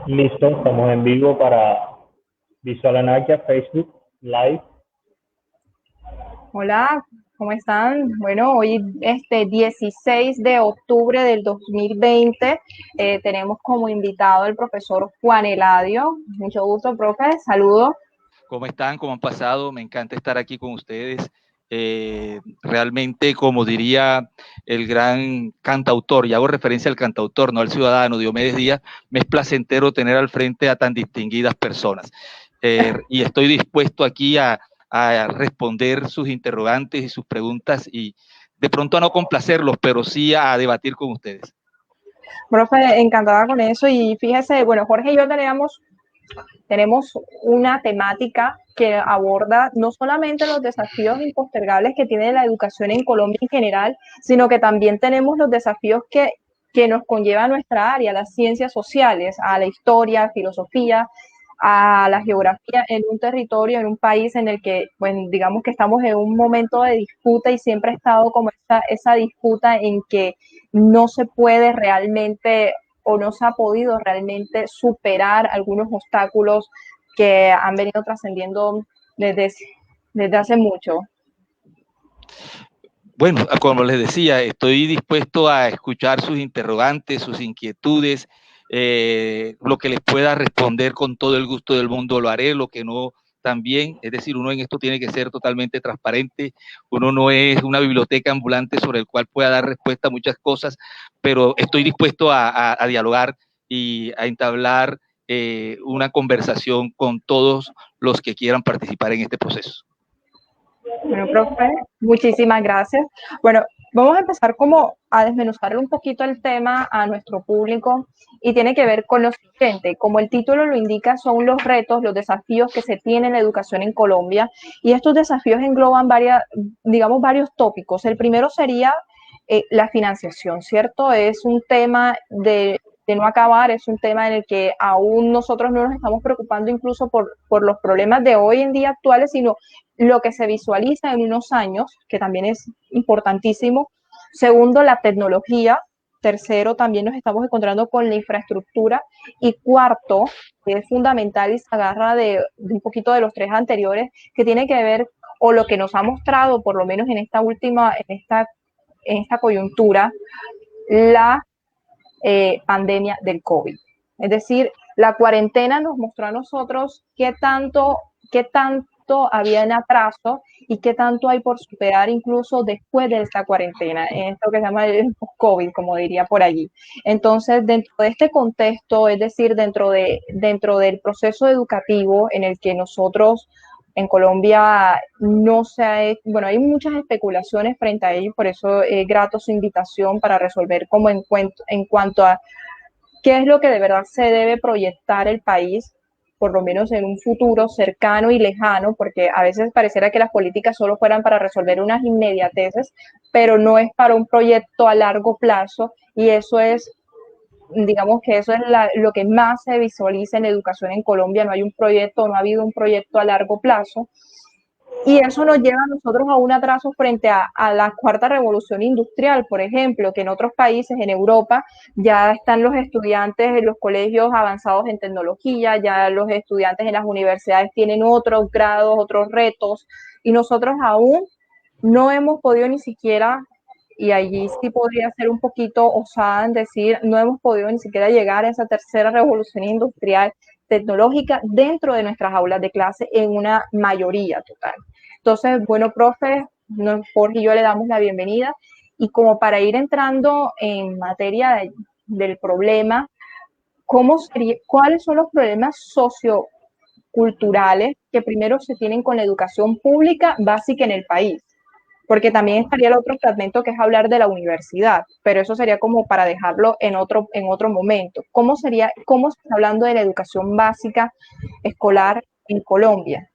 Listo, estamos en vivo para Visual Anarquia, Facebook Live. Hola, ¿cómo están? Bueno, hoy 16 de octubre del 2020 tenemos como invitado al profesor Juan Eladio. Mucho gusto, profe. Saludos. ¿Cómo están? ¿Cómo han pasado? Me encanta estar aquí con ustedes. Realmente, como diría el gran cantautor, y hago referencia al cantautor, no al ciudadano Diomedes Díaz, me es placentero tener al frente a tan distinguidas personas. Y estoy dispuesto aquí a responder sus interrogantes y sus preguntas y de pronto a no complacerlos, pero sí a debatir con ustedes. Profe, encantada con eso. Y fíjese, bueno, Jorge y yo tenemos una temática que aborda no solamente los desafíos impostergables que tiene la educación en Colombia en general, sino que también tenemos los desafíos que nos conlleva a nuestra área, las ciencias sociales, a la historia, filosofía, a la geografía en un territorio, en un país en el que, bueno, digamos que estamos en un momento de disputa y siempre ha estado como esa disputa en que no se puede realmente o no se ha podido realmente superar algunos obstáculos que han venido trascendiendo desde, desde hace mucho. Bueno, como les decía, estoy dispuesto a escuchar sus interrogantes, sus inquietudes, lo que les pueda responder con todo el gusto del mundo lo haré, lo que no también, es decir, uno en esto tiene que ser totalmente transparente, uno no es una biblioteca ambulante sobre el cual pueda dar respuesta a muchas cosas, pero estoy dispuesto a dialogar y a entablar una conversación con todos los que quieran participar en este proceso. Bueno, profe, muchísimas gracias. Bueno, vamos a empezar como a desmenuzar un poquito el tema a nuestro público y tiene que ver con lo siguiente. Como el título lo indica, son los retos, los desafíos que se tiene en la educación en Colombia y estos desafíos engloban digamos, varios tópicos. El primero sería la financiación, ¿cierto? Es un tema de no acabar, es un tema en el que aún nosotros no nos estamos preocupando incluso por los problemas de hoy en día actuales, sino lo que se visualiza en unos años, que también es importantísimo. Segundo, la tecnología. Tercero, también nos estamos encontrando con la infraestructura. Y cuarto, que es fundamental y se agarra de un poquito de los tres anteriores, que tiene que ver, o lo que nos ha mostrado, por lo menos en esta última, en esta coyuntura, la pandemia del COVID. Es decir, la cuarentena nos mostró a nosotros qué tanto había en atraso y qué tanto hay por superar incluso después de esta cuarentena, en esto que se llama el COVID, como diría por allí. Entonces, dentro de este contexto, es decir, dentro del proceso educativo en el que nosotros en Colombia no se ha hecho, bueno, hay muchas especulaciones frente a ello, por eso es grato su invitación para resolver como en cuanto a qué es lo que de verdad se debe proyectar el país, por lo menos en un futuro cercano y lejano, porque a veces pareciera que las políticas solo fueran para resolver unas inmediateces, pero no es para un proyecto a largo plazo y eso es, digamos que eso es lo que más se visualiza en educación en Colombia, no hay un proyecto, no ha habido un proyecto a largo plazo. Y eso nos lleva a nosotros a un atraso frente a la cuarta revolución industrial, por ejemplo, que en otros países, en Europa, ya están los estudiantes en los colegios avanzados en tecnología, ya los estudiantes en las universidades tienen otros grados, otros retos, y nosotros aún no hemos podido ni siquiera, y allí sí podría ser un poquito osada en decir, no hemos podido ni siquiera llegar a esa tercera revolución industrial tecnológica dentro de nuestras aulas de clase en una mayoría total. Entonces, bueno, profe, Jorge y yo le damos la bienvenida y como para ir entrando en materia del problema, ¿cuáles son los problemas socioculturales que primero se tienen con la educación pública básica en el país? Porque también estaría el otro fragmento que es hablar de la universidad, pero eso sería como para dejarlo en otro momento. ¿Cómo se está hablando de la educación básica escolar en Colombia?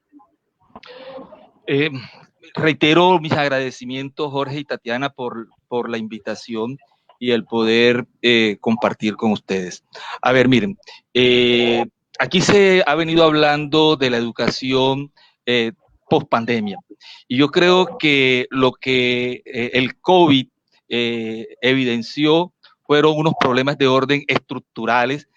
Reitero mis agradecimientos, Jorge y Tatiana, por la invitación y el poder compartir con ustedes. A ver, miren, aquí se ha venido hablando de la educación post pandemia y yo creo que lo que el COVID evidenció fueron unos problemas de orden estructurales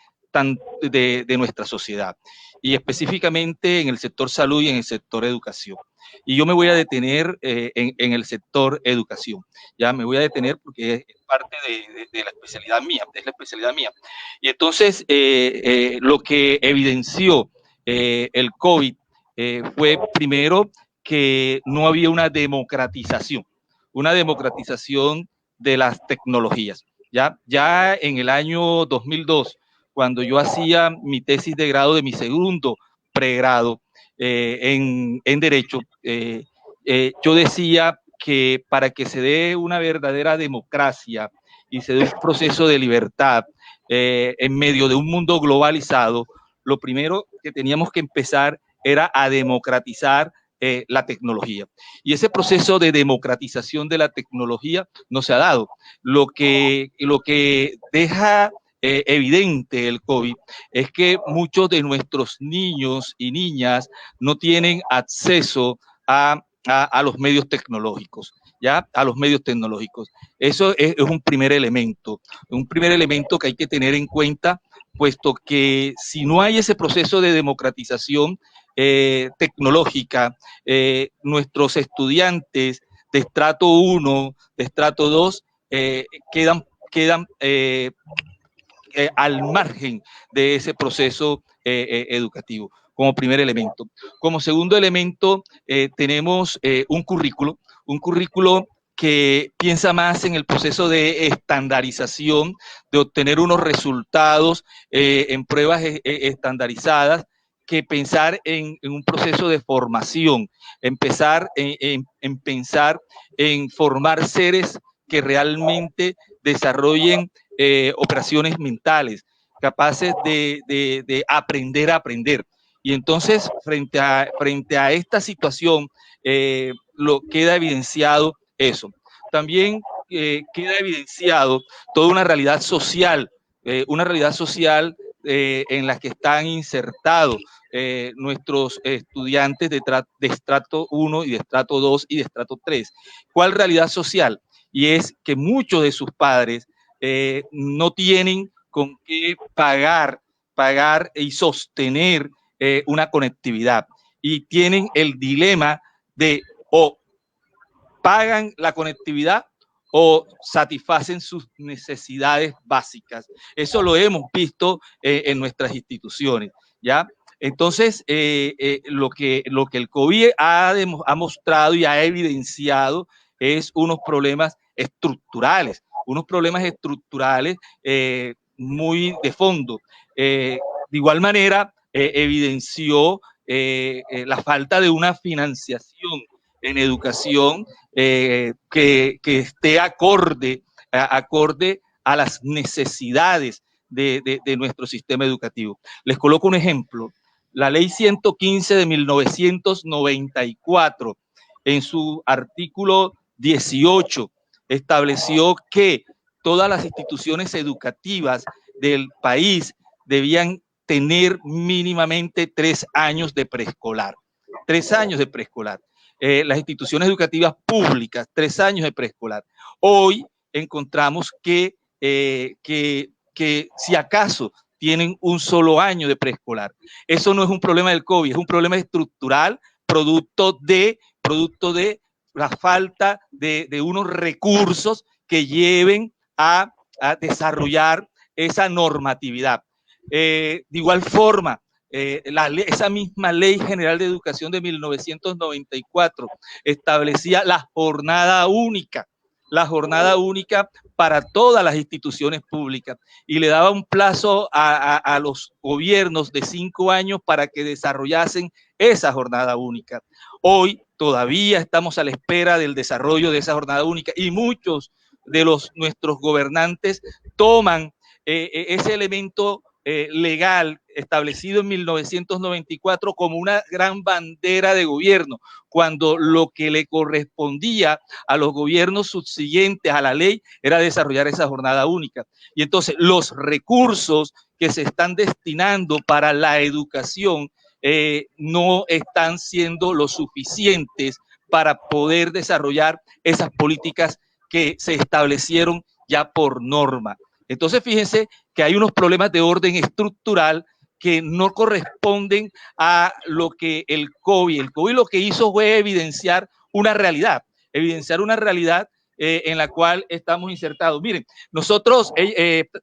de nuestra sociedad, y específicamente en el sector salud y en el sector educación. Y yo me voy a detener en el sector educación. Ya me voy a detener porque es parte de la especialidad mía, es la especialidad mía. Y entonces, lo que evidenció el COVID fue primero que no había una democratización de las tecnologías. Ya en el año 2002, cuando yo hacía mi tesis de grado de mi segundo pregrado en Derecho, yo decía que para que se dé una verdadera democracia y se dé un proceso de libertad en medio de un mundo globalizado, lo primero que teníamos que empezar era a democratizar la tecnología. Y ese proceso de democratización de la tecnología no se ha dado. Lo que deja evidente el COVID es que muchos de nuestros niños y niñas no tienen acceso a los medios tecnológicos, ¿ya? A los medios tecnológicos. Eso es un primer elemento que hay que tener en cuenta, puesto que si no hay ese proceso de democratización tecnológica, nuestros estudiantes de estrato 1, de estrato 2, quedan al margen de ese proceso educativo, como primer elemento. Como segundo elemento, tenemos un currículo que piensa más en el proceso de estandarización, de obtener unos resultados en pruebas estandarizadas, que pensar en un proceso de formación, pensar en formar seres que realmente desarrollen operaciones mentales, capaces de aprender a aprender. Y entonces, frente a esta situación, lo queda evidenciado eso. También queda evidenciado toda una realidad social en la que están insertados nuestros estudiantes de estrato 1 y de estrato 2 y de estrato 3. ¿Cuál realidad social? Y es que muchos de sus padres no tienen con qué pagar y sostener una conectividad, y tienen el dilema de o pagan la conectividad o satisfacen sus necesidades básicas. Eso lo hemos visto en nuestras instituciones, ¿ya? Entonces, lo que el COVID ha mostrado y ha evidenciado es unos problemas estructurales muy de fondo. De igual manera, evidenció la falta de una financiación en educación que esté acorde a las necesidades de nuestro sistema educativo. Les coloco un ejemplo. La Ley 115 de 1994, en su artículo 18, estableció que todas las instituciones educativas del país debían tener mínimamente 3 años de preescolar. 3 años de preescolar. Las instituciones educativas públicas, 3 años de preescolar. Hoy encontramos que si acaso tienen un solo año de preescolar. Eso no es un problema del COVID, es un problema estructural, producto de la falta de unos recursos que lleven a desarrollar esa normatividad. De igual forma, esa misma Ley General de Educación de 1994 establecía la jornada única para todas las instituciones públicas, y le daba un plazo a los gobiernos de 5 años para que desarrollasen esa jornada única. Hoy todavía estamos a la espera del desarrollo de esa jornada única, y muchos de nuestros gobernantes toman ese elemento legal establecido en 1994 como una gran bandera de gobierno, cuando lo que le correspondía a los gobiernos subsiguientes a la ley era desarrollar esa jornada única. Y entonces los recursos que se están destinando para la educación no están siendo lo suficientes para poder desarrollar esas políticas que se establecieron ya por norma. Entonces, fíjense que hay unos problemas de orden estructural que no corresponden a lo que el COVID lo que hizo fue evidenciar una realidad en la cual estamos insertados. Miren, nosotros,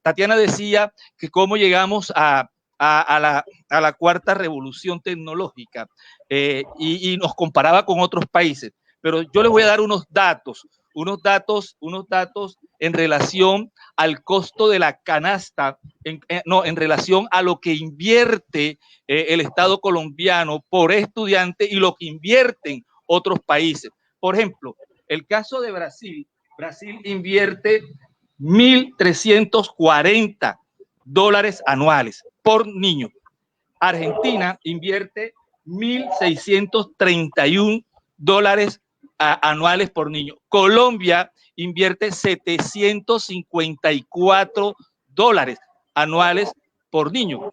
Tatiana decía que cómo llegamos a la cuarta revolución tecnológica y nos comparaba con otros países, pero yo les voy a dar unos datos en relación al costo de la canasta, en relación a lo que invierte el Estado colombiano por estudiante y lo que invierten otros países. Por ejemplo, el caso de Brasil invierte $1.340 anuales por niño. Argentina invierte $1.631 anuales por niño. Colombia invierte $754 anuales por niño.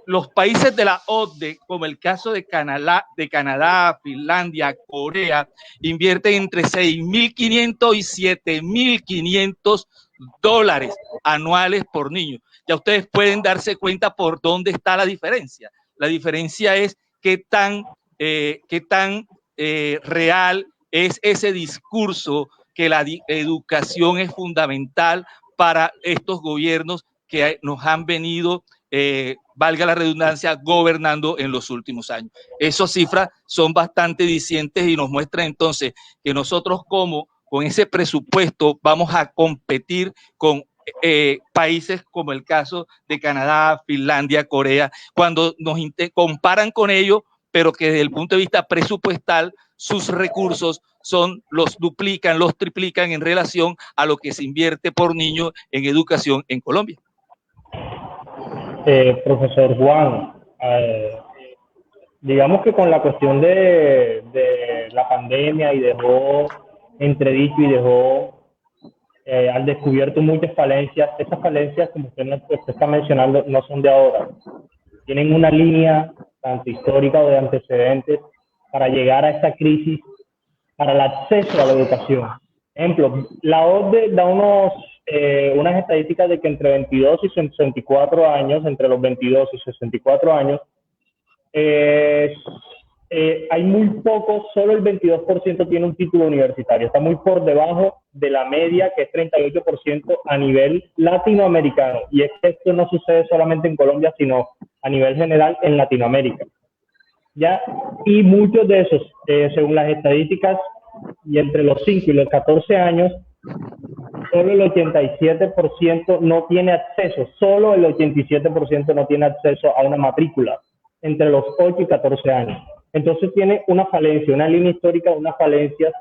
Los países de la OCDE, como el caso de Canadá, Finlandia, Corea, invierten entre $6.500 y $7.500 anuales por niño. Ya ustedes pueden darse cuenta por dónde está la diferencia. La diferencia es qué tan real es ese discurso que la educación es fundamental para estos gobiernos que nos han venido, valga la redundancia, gobernando en los últimos años. Esas cifras son bastante dicientes y nos muestran entonces que nosotros con ese presupuesto vamos a competir con países como el caso de Canadá, Finlandia, Corea, cuando nos comparan con ellos, pero que desde el punto de vista presupuestal sus recursos los duplican, los triplican en relación a lo que se invierte por niño en educación en Colombia. Profesor Juan, digamos que con la cuestión de la pandemia y dejó entredicho y dejó al descubierto muchas falencias. Esas falencias, como usted está mencionando, no son de ahora. Tienen una línea tanto histórica o de antecedentes para llegar a esta crisis, para el acceso a la educación. Ejemplo, la OCDE da unas estadísticas de que entre 22 y 64 años, entre los 22 y 64 años, hay muy pocos, solo el 22% tiene un título universitario. Está muy por debajo de la media, que es 38% a nivel latinoamericano. Y es que esto no sucede solamente en Colombia, sino a nivel general en Latinoamérica. ¿Ya? Y muchos de esos, según las estadísticas, y entre los 5 y los 14 años, solo el 87% no tiene acceso, solo el 87% no tiene acceso a una matrícula entre los 8 y 14 años. Entonces tiene una falencia, una línea histórica, unas falencias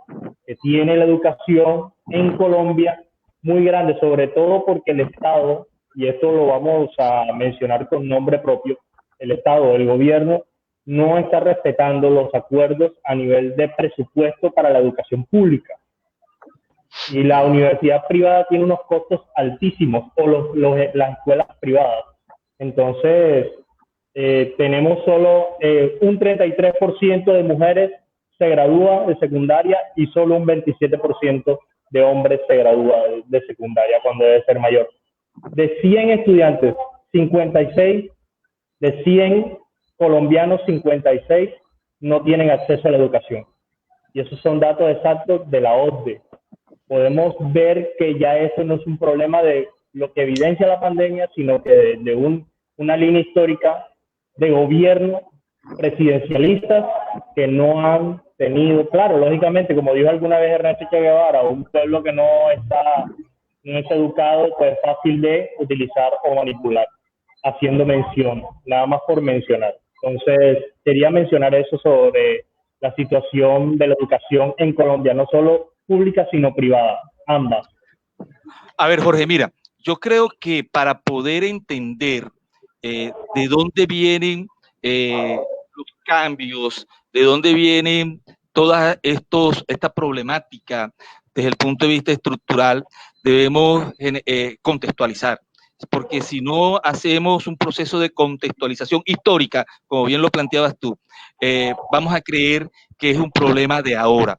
que tiene la educación en Colombia muy grande, sobre todo porque el Estado, y esto lo vamos a mencionar con nombre propio, el Estado, el gobierno, no está respetando los acuerdos a nivel de presupuesto para la educación pública. Y la universidad privada tiene unos costos altísimos, o las escuelas privadas. Entonces, tenemos solo un 33% de mujeres se gradúa de secundaria y solo un 27% de hombres se gradúa de secundaria cuando debe ser mayor. De 100 estudiantes, 56, de 100 colombianos, 56 no tienen acceso a la educación. Y esos son datos exactos de la OCDE. Podemos ver que ya eso no es un problema de lo que evidencia la pandemia, sino que de una línea histórica de gobierno presidencialistas que no han tenido, claro, lógicamente, como dijo alguna vez Ernesto Che Guevara, un pueblo que no es educado, pues es fácil de utilizar o manipular, haciendo mención, nada más por mencionar. Entonces, quería mencionar eso sobre la situación de la educación en Colombia, no solo pública, sino privada, ambas. A ver, Jorge, mira, yo creo que para poder entender de dónde vienen los cambios, de dónde vienen toda esta problemática desde el punto de vista estructural, debemos contextualizar. Porque si no hacemos un proceso de contextualización histórica, como bien lo planteabas tú, vamos a creer que es un problema de ahora.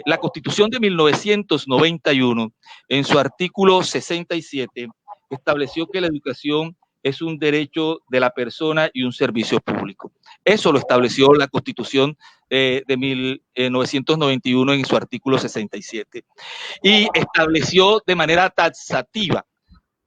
La Constitución de 1991, en su artículo 67, estableció que la educación es un derecho de la persona y un servicio público. Eso lo estableció la Constitución de 1991 en su artículo 67. Y estableció de manera taxativa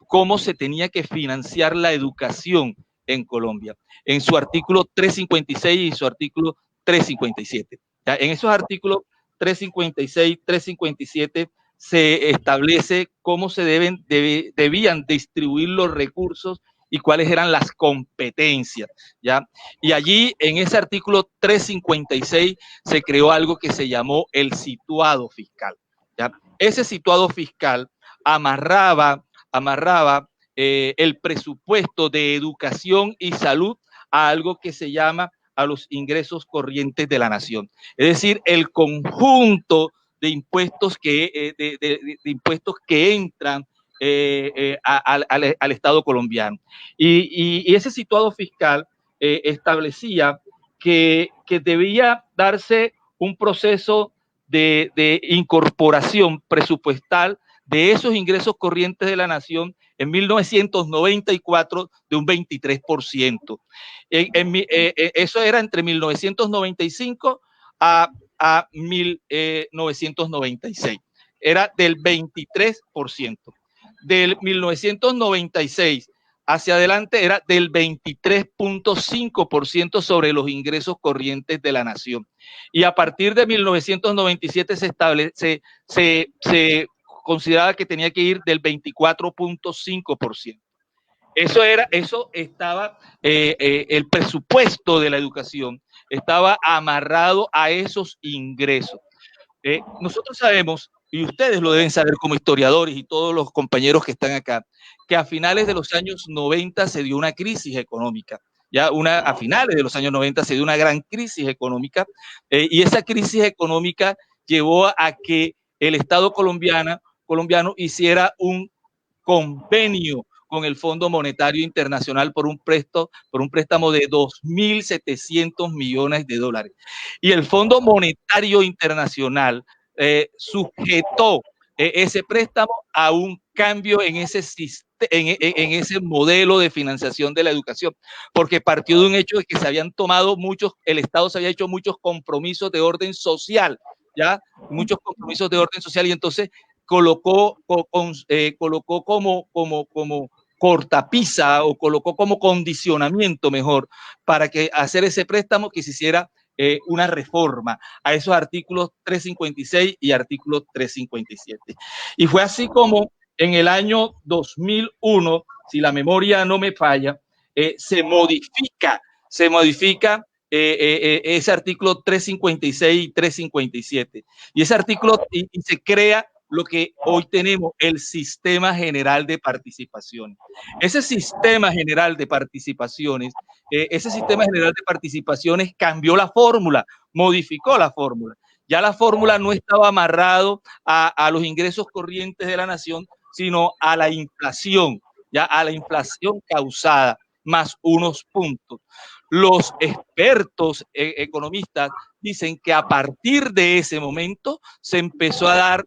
cómo se tenía que financiar la educación en Colombia, en su artículo 356 y su artículo 357. ¿Ya? En esos artículos 356, 357 se establece cómo se debían distribuir los recursos y cuáles eran las competencias, ¿ya? Y allí, en ese artículo 356, se creó algo que se llamó el situado fiscal, ¿ya? Ese situado fiscal amarraba el presupuesto de educación y salud a algo que se llama a los ingresos corrientes de la nación. Es decir, el conjunto de impuestos de impuestos que entran al Estado colombiano. Y ese situado fiscal establecía que debía darse un proceso de incorporación presupuestal de esos ingresos corrientes de la nación en 1994 de un 23%. Eso era entre 1995 a 1996. Era del 23%. Del 1996 hacia adelante era del 23.5% sobre los ingresos corrientes de la nación. Y a partir de 1997 se consideraba que tenía que ir del 24.5%. Eso estaba, el presupuesto de la educación estaba amarrado a esos ingresos. Nosotros sabemos, y ustedes lo deben saber como historiadores y todos los compañeros que están acá, que a finales de los años 90 se dio una crisis económica. A finales de los años 90 se dio una gran crisis económica, y esa crisis económica llevó a que el Estado colombiano hiciera un convenio con el Fondo Monetario Internacional por un préstamo de 2.700 millones de dólares. Y el Fondo Monetario Internacional sujetó ese préstamo a un cambio en ese modelo de financiación de la educación, porque partió de un hecho de que se habían tomado el Estado se había hecho muchos compromisos de orden social, ¿ya? Muchos compromisos de orden social, y entonces colocó como cortapisa, o colocó como condicionamiento mejor para que hacer ese préstamo, que se hiciera una reforma a esos artículos 356 y artículo 357. Y fue así como en el año 2001, si la memoria no me falla, se modifica ese artículo 356 y 357. Y ese artículo, y se crea lo que hoy tenemos, el Sistema General de Participaciones. Ese Sistema General de Participaciones cambió la fórmula, modificó la fórmula. Ya la fórmula no estaba amarrado a los ingresos corrientes de la nación, sino a la inflación, ya a la inflación causada, más unos puntos. Los expertos economistas dicen que a partir de ese momento se empezó a dar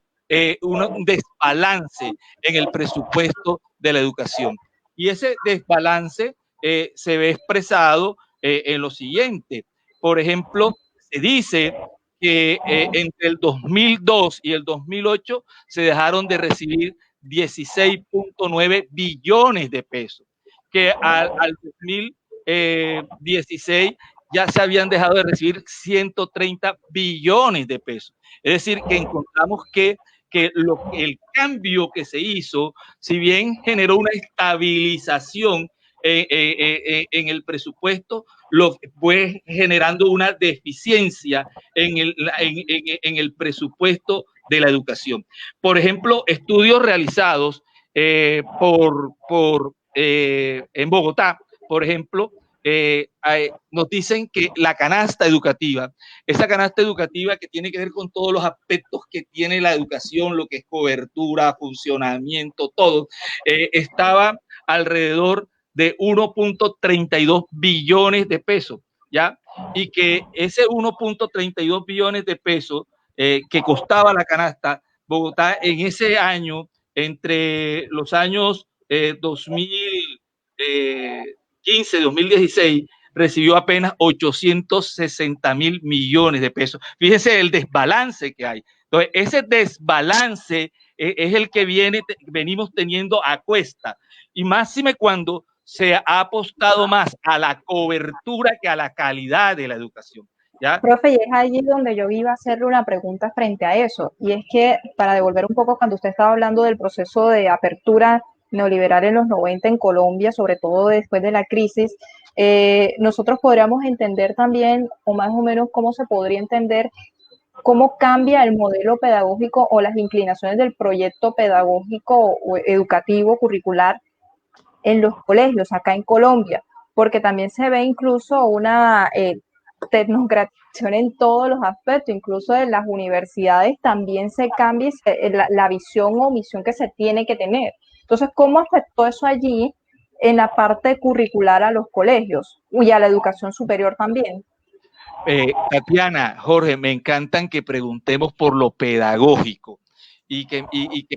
un desbalance en el presupuesto de la educación. Y ese desbalance se ve expresado en lo siguiente. Por ejemplo, se dice que entre el 2002 y el 2008 se dejaron de recibir 16.9 billones de pesos, que al 2016 ya se habían dejado de recibir 130 billones de pesos. Es decir, que encontramos que el cambio que se hizo, si bien generó una estabilización en el presupuesto, lo fue generando una deficiencia en el presupuesto de la educación. Por ejemplo, estudios realizados en Bogotá, por ejemplo, nos dicen que la canasta educativa, esa canasta educativa que tiene que ver con todos los aspectos que tiene la educación, lo que es cobertura, funcionamiento, todo, estaba alrededor de 1.32 billones de pesos, ¿ya? Y que ese 1.32 billones de pesos que costaba la canasta, Bogotá en ese año, entre los años 2015, 2016, recibió apenas 860.000 millones de pesos. Fíjense el desbalance que hay. Entonces, ese desbalance es el que venimos teniendo a cuesta. Y máxime cuando se ha apostado más a la cobertura que a la calidad de la educación. ¿Ya? Profe, y es allí donde yo iba a hacerle una pregunta frente a eso, y es que, para devolver un poco, cuando usted estaba hablando del proceso de apertura neoliberal en los 90 en Colombia, sobre todo después de la crisis, nosotros podríamos entender también, o más o menos cómo se podría entender, cómo cambia el modelo pedagógico o las inclinaciones del proyecto pedagógico o educativo curricular en los colegios acá en Colombia, porque también se ve incluso una tecnocratización en todos los aspectos, incluso en las universidades también se cambia la visión o misión que se tiene que tener. Entonces, ¿cómo afectó eso allí en la parte curricular a los colegios y a la educación superior también? Tatiana, Jorge, me encantan que preguntemos por lo pedagógico y que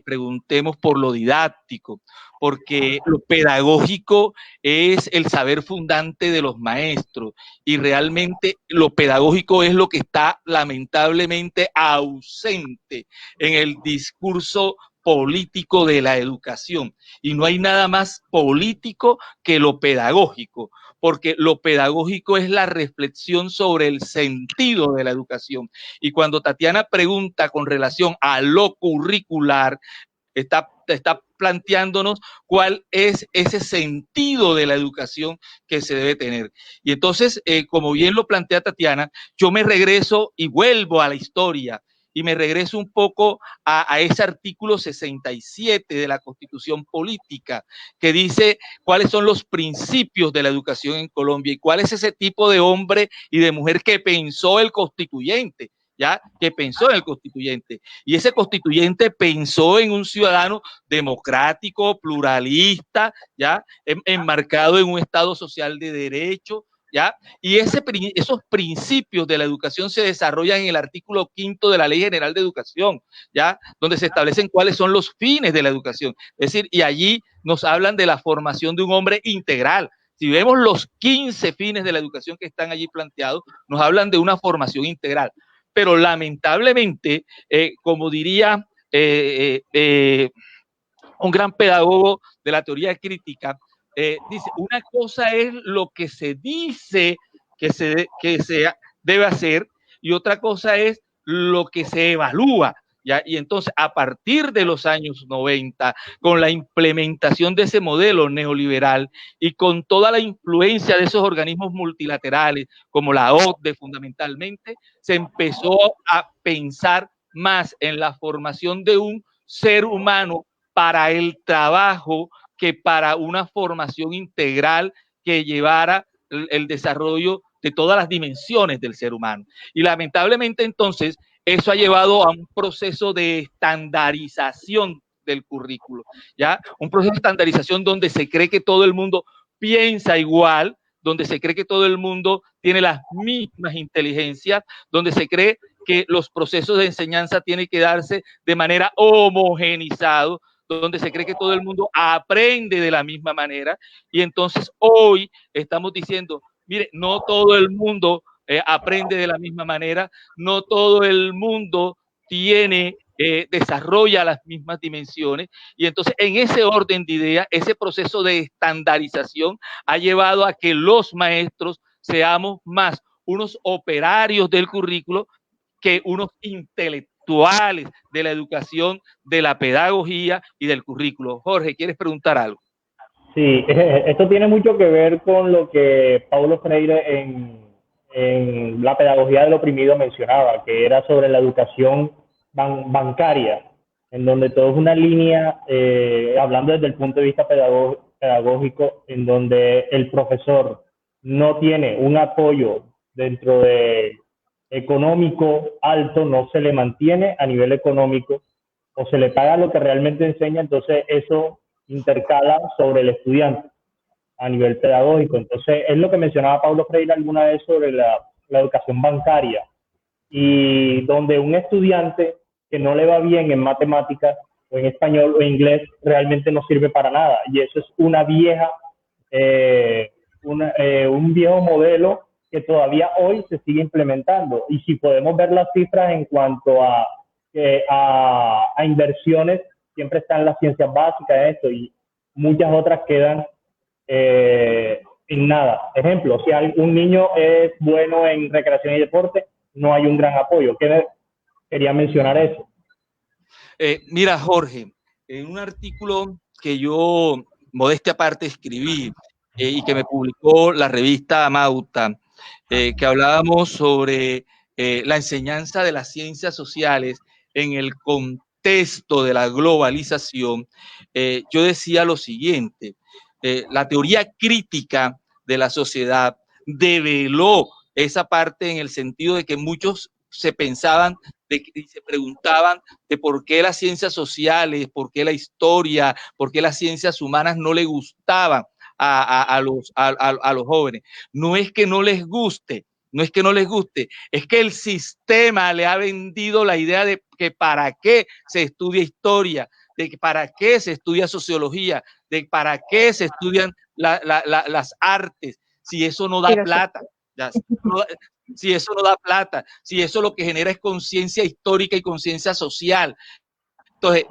preguntemos por lo didáctico, porque lo pedagógico es el saber fundante de los maestros y realmente lo pedagógico es lo que está lamentablemente ausente en el discurso político de la educación. Y no hay nada más político que lo pedagógico, porque lo pedagógico es la reflexión sobre el sentido de la educación. Y cuando Tatiana pregunta con relación a lo curricular, está planteándonos cuál es ese sentido de la educación que se debe tener. Y entonces, como bien lo plantea Tatiana, yo me regreso y vuelvo a la historia y me regreso un poco a ese artículo 67 de la Constitución Política que dice cuáles son los principios de la educación en Colombia y cuál es ese tipo de hombre y de mujer que pensó el constituyente. ¿Ya? Que pensó en el constituyente. Y ese constituyente pensó en un ciudadano democrático, pluralista, ¿ya? Enmarcado en un Estado social de derecho, ¿ya? Y esos principios de la educación se desarrollan en el artículo 5 de la Ley General de Educación, ¿ya? Donde se establecen cuáles son los fines de la educación. Es decir, y allí nos hablan de la formación de un hombre integral. Si vemos los 15 fines de la educación que están allí planteados, nos hablan de una formación integral. Pero lamentablemente, como diría un gran pedagogo de la teoría crítica, dice, una cosa es lo que se dice que se debe hacer y otra cosa es lo que se evalúa. ¿Ya? Y entonces, a partir de los años 90, con la implementación de ese modelo neoliberal y con toda la influencia de esos organismos multilaterales, como la OCDE fundamentalmente, se empezó a pensar más en la formación de un ser humano para el trabajo que para una formación integral que llevara el desarrollo de todas las dimensiones del ser humano. Y lamentablemente entonces eso ha llevado a un proceso de estandarización del currículo, ¿ya? Un proceso de estandarización donde se cree que todo el mundo piensa igual, donde se cree que todo el mundo tiene las mismas inteligencias, donde se cree que los procesos de enseñanza tienen que darse de manera homogenizada, donde se cree que todo el mundo aprende de la misma manera. Y entonces hoy estamos diciendo, mire, no todo el mundo aprende de la misma manera, no todo el mundo desarrolla las mismas dimensiones. Y entonces en ese orden de ideas, ese proceso de estandarización ha llevado a que los maestros seamos más unos operarios del currículo que unos intelectuales de la educación, de la pedagogía y del currículo. Jorge, ¿quieres preguntar algo? Sí, esto tiene mucho que ver con lo que Paulo Freire en la pedagogía del oprimido mencionaba, que era sobre la educación bancaria, en donde todo es una línea, hablando desde el punto de vista pedagógico, en donde el profesor no tiene un apoyo dentro de económico alto, no se le mantiene a nivel económico o se le paga lo que realmente enseña, entonces eso intercala sobre el estudiante a nivel pedagógico. Entonces, es lo que mencionaba Paulo Freire alguna vez sobre la educación bancaria, y donde un estudiante que no le va bien en matemáticas o en español o en inglés, realmente no sirve para nada. Y eso es una vieja, un viejo modelo que todavía hoy se sigue implementando. Y si podemos ver las cifras en cuanto a inversiones, siempre están las ciencias básicas de esto y muchas otras quedan en nada. Ejemplo, si un niño es bueno en recreación y deporte, no hay un gran apoyo. Quería mencionar eso. Mira, Jorge, en un artículo que yo, modestia aparte, escribí y que me publicó la revista Mauta, que hablábamos sobre la enseñanza de las ciencias sociales en el contexto de la globalización, yo decía lo siguiente: la teoría crítica de la sociedad develó esa parte en el sentido de que muchos se pensaban y se preguntaban de por qué las ciencias sociales, por qué la historia, por qué las ciencias humanas no le gustaban a los jóvenes. No es que no les guste, no es que no les guste, es que el sistema le ha vendido la idea de que para qué se estudia historia, de que para qué se estudia sociología, de para qué se estudian las artes, si eso no da plata. Ya, si eso no da plata, si eso lo que genera es conciencia histórica y conciencia social. Entonces,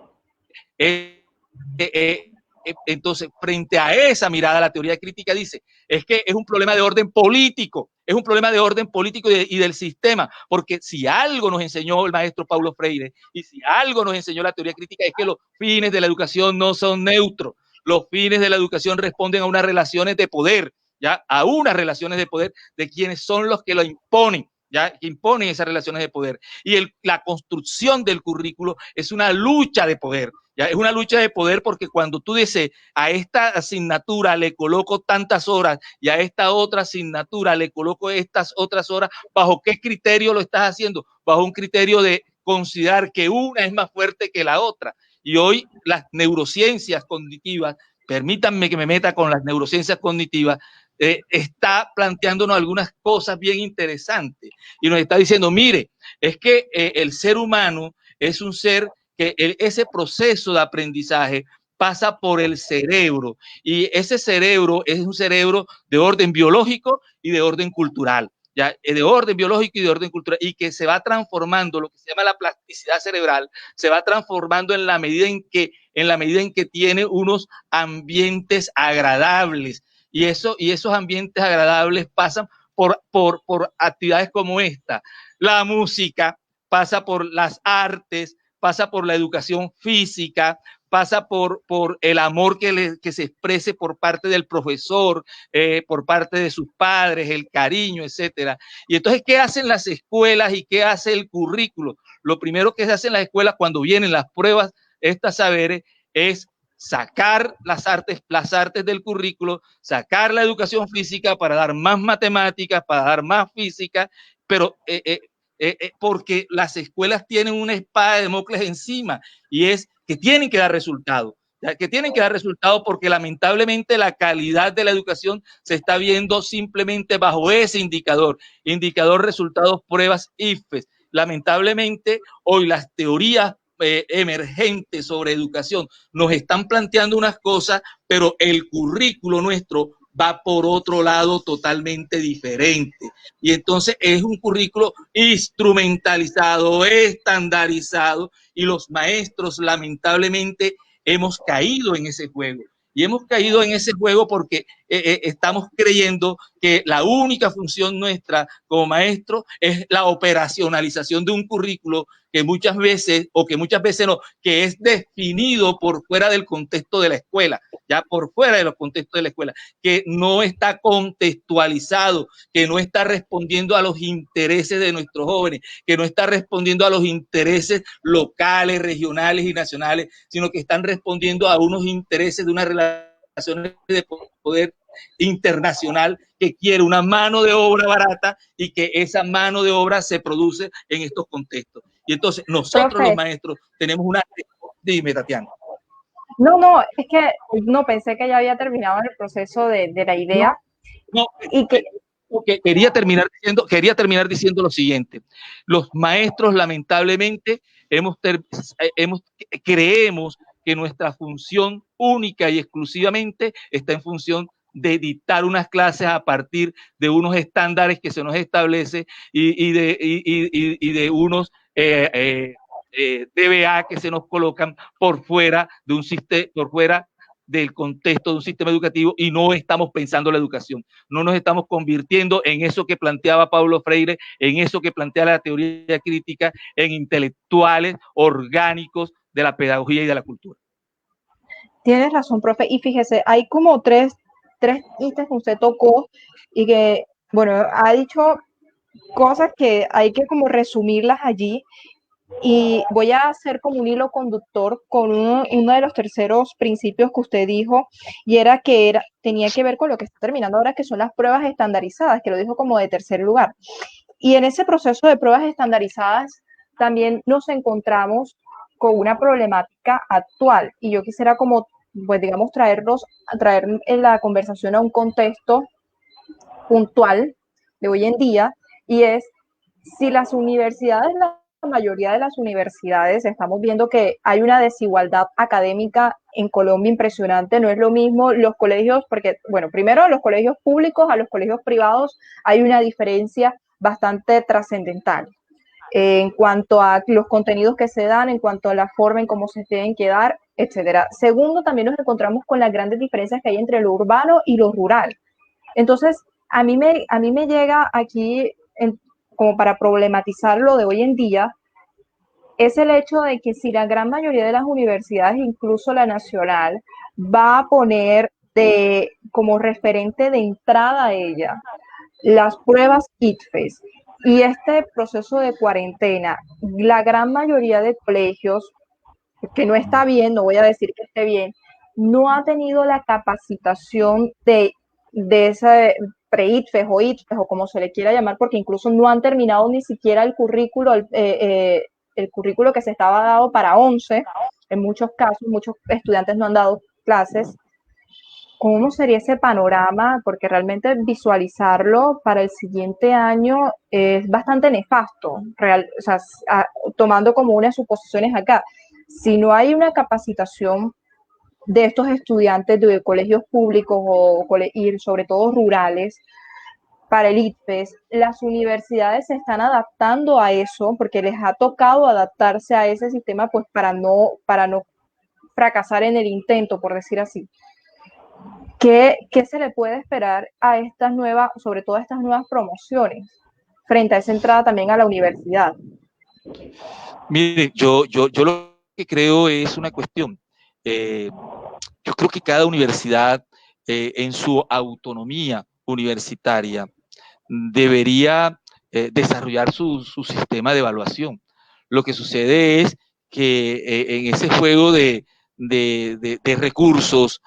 entonces, frente a esa mirada, la teoría crítica dice, es que es un problema de orden político, es un problema de orden político y del sistema, porque si algo nos enseñó el maestro Paulo Freire y si algo nos enseñó la teoría crítica es que los fines de la educación no son neutros, los fines de la educación responden a unas relaciones de poder, ya a unas relaciones de poder de quienes son los que lo imponen, ya que imponen esas relaciones de poder. Y la construcción del currículo es una lucha de poder. Ya es una lucha de poder porque cuando tú dices a esta asignatura le coloco tantas horas y a esta otra asignatura le coloco estas otras horas, ¿bajo qué criterio lo estás haciendo? Bajo un criterio de considerar que una es más fuerte que la otra. Y hoy las neurociencias cognitivas, permítanme que me meta con las neurociencias cognitivas, está planteándonos algunas cosas bien interesantes y nos está diciendo, mire, es que el ser humano es un ser que ese proceso de aprendizaje pasa por el cerebro y ese cerebro es un cerebro de orden biológico y de orden cultural, ya de orden biológico y de orden cultural y que se va transformando, lo que se llama la plasticidad cerebral, se va transformando en la medida en que tiene unos ambientes agradables y esos ambientes agradables pasan por actividades como esta, la música, pasa por las artes, pasa por la educación física, pasa por el amor que se exprese por parte del profesor, por parte de sus padres, el cariño, etcétera. Y entonces, ¿qué hacen las escuelas y qué hace el currículo? Lo primero que se hace en las escuelas cuando vienen las pruebas, estas saberes, es sacar las artes del currículo, sacar la educación física para dar más matemáticas, para dar más física, pero porque las escuelas tienen una espada de Damocles encima y es que tienen que dar resultados, porque lamentablemente la calidad de la educación se está viendo simplemente bajo ese indicador resultados, pruebas, IFES. Lamentablemente hoy las teorías emergentes sobre educación nos están planteando unas cosas, pero el currículo nuestro va por otro lado totalmente diferente. Y entonces es un currículo instrumentalizado, estandarizado, y los maestros lamentablemente hemos caído en ese juego. Y hemos caído en ese juego porque estamos creyendo que la única función nuestra como maestro es la operacionalización de un currículo que muchas veces no, que es definido por fuera del contexto de la escuela, ya por fuera de los contextos de la escuela, que no está contextualizado, que no está respondiendo a los intereses de nuestros jóvenes, que no está respondiendo a los intereses locales, regionales y nacionales, sino que están respondiendo a unos intereses de unas relaciones de poder internacional que quiere una mano de obra barata y que esa mano de obra se produce en estos contextos. Y entonces nosotros, profe, los maestros tenemos una... Dime, Tatiana. No, es que no pensé que ya había terminado el proceso de la idea. No, y que quería terminar diciendo lo siguiente. Los maestros lamentablemente creemos que nuestra función única y exclusivamente está en función de dictar unas clases a partir de unos estándares que se nos establece y de unos DBA que se nos colocan por fuera de un sistema, por fuera del contexto de un sistema educativo, y no estamos pensando la educación, no nos estamos convirtiendo en eso que planteaba Paulo Freire, en eso que plantea la teoría crítica, en intelectuales orgánicos de la pedagogía y de la cultura. Tienes razón, profe, y fíjese, hay como tres ítems que usted tocó y que, bueno, ha dicho cosas que hay que como resumirlas allí, y voy a hacer como un hilo conductor con uno de los terceros principios que usted dijo, y era que tenía que ver con lo que está terminando ahora, que son las pruebas estandarizadas, que lo dijo como de tercer lugar. Y en ese proceso de pruebas estandarizadas también nos encontramos con una problemática actual, y yo quisiera como, pues digamos, traer en la conversación a un contexto puntual de hoy en día, y es si las universidades, la mayoría de las universidades, estamos viendo que hay una desigualdad académica en Colombia impresionante. No es lo mismo los colegios, porque, bueno, primero los colegios públicos a los colegios privados hay una diferencia bastante trascendental en cuanto a los contenidos que se dan, en cuanto a la forma en cómo se tienen que dar, etcétera. Segundo, también nos encontramos con las grandes diferencias que hay entre lo urbano y lo rural. Entonces, a mí me llega aquí, como para problematizar lo de hoy en día, es el hecho de que si la gran mayoría de las universidades, incluso la nacional, va a poner como referente de entrada a ella las pruebas ICFES y este proceso de cuarentena, la gran mayoría de colegios, que no está bien, no voy a decir que esté bien, no ha tenido la capacitación de ese pre-ICFES o ICFES o como se le quiera llamar, porque incluso no han terminado ni siquiera el currículo que se estaba dado para 11, en muchos casos, muchos estudiantes no han dado clases. ¿Cómo sería ese panorama? Porque realmente visualizarlo para el siguiente año es bastante nefasto, o sea, tomando como unas suposiciones acá. Si no hay una capacitación de estos estudiantes de colegios públicos y sobre todo rurales para el ICFES, las universidades se están adaptando a eso porque les ha tocado adaptarse a ese sistema, pues para no fracasar en el intento, por decir así. ¿Qué se le puede esperar a estas nuevas, sobre todo a estas nuevas promociones, frente a esa entrada también a la universidad? Mire, yo lo que creo es una cuestión. Yo creo que cada universidad, en su autonomía universitaria, debería desarrollar su sistema de evaluación. Lo que sucede es que en ese juego de recursos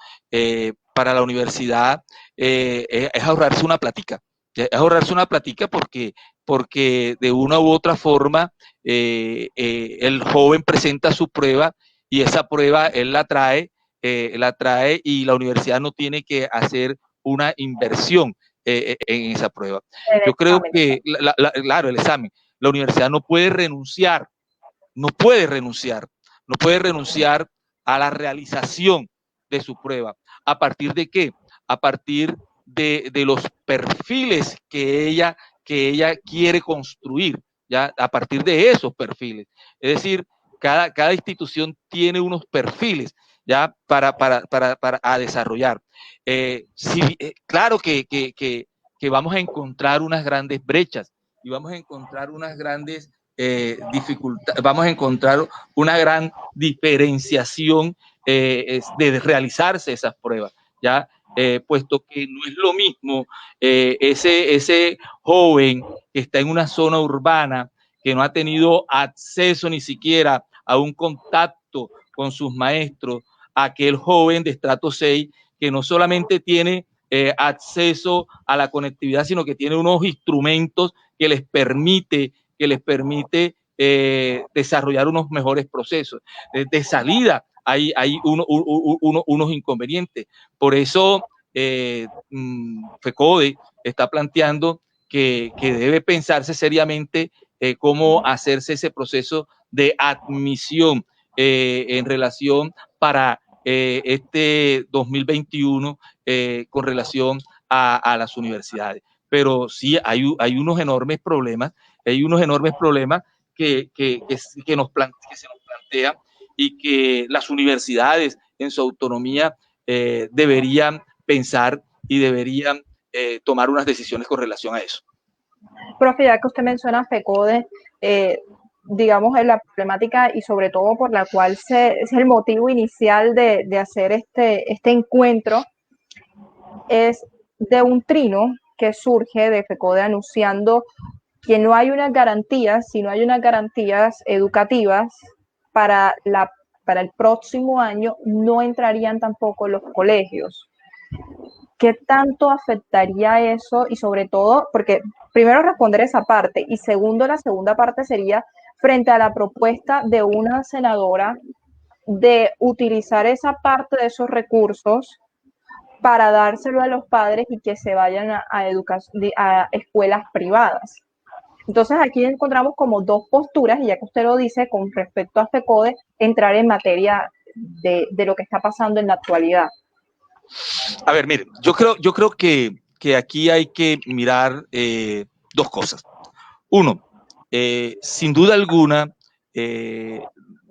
para la universidad es ahorrarse una platica. Es ahorrarse una platica porque de una u otra forma el joven presenta su prueba y esa prueba él la trae y la universidad no tiene que hacer una inversión en esa prueba. Yo creo que, claro, el examen, la universidad no puede renunciar a la realización de su prueba. ¿A partir de qué? A partir de los perfiles que ella quiere construir, ¿ya? A partir de esos perfiles. Es decir, cada institución tiene unos perfiles, ¿ya? Para desarrollar. Claro que vamos a encontrar unas grandes brechas y vamos a encontrar unas grandes dificultades, vamos a encontrar una gran diferenciación de realizarse esas pruebas, ¿ya? Puesto que no es lo mismo ese joven que está en una zona urbana, que no ha tenido acceso ni siquiera a un contacto con sus maestros, aquel joven de estrato 6 que no solamente tiene acceso a la conectividad, sino que tiene unos instrumentos que les permite desarrollar unos mejores procesos. De salida hay unos inconvenientes. Por eso FECODE está planteando que debe pensarse seriamente cómo hacerse ese proceso de admisión en relación para este 2021 con relación a las universidades. Pero sí hay unos enormes problemas, que se nos plantean, y que las universidades en su autonomía deberían pensar y deberían tomar unas decisiones con relación a eso. Profe, ya que usted menciona FECODE, digamos, en la problemática y sobre todo por la cual es el motivo inicial de hacer este encuentro, es de un trino que surge de FECODE anunciando que no hay unas garantías, si no hay unas garantías educativas para el próximo año, no entrarían tampoco los colegios. ¿Qué tanto afectaría eso? Y sobre todo, porque primero responder esa parte y segundo, la segunda parte sería frente a la propuesta de una senadora de utilizar esa parte de esos recursos para dárselo a los padres y que se vayan a escuelas privadas. Entonces aquí encontramos como dos posturas, y ya que usted lo dice con respecto a FECODE, entrar en materia de lo que está pasando en la actualidad. A ver, mire, yo creo que aquí hay que mirar dos cosas. Uno, sin duda alguna,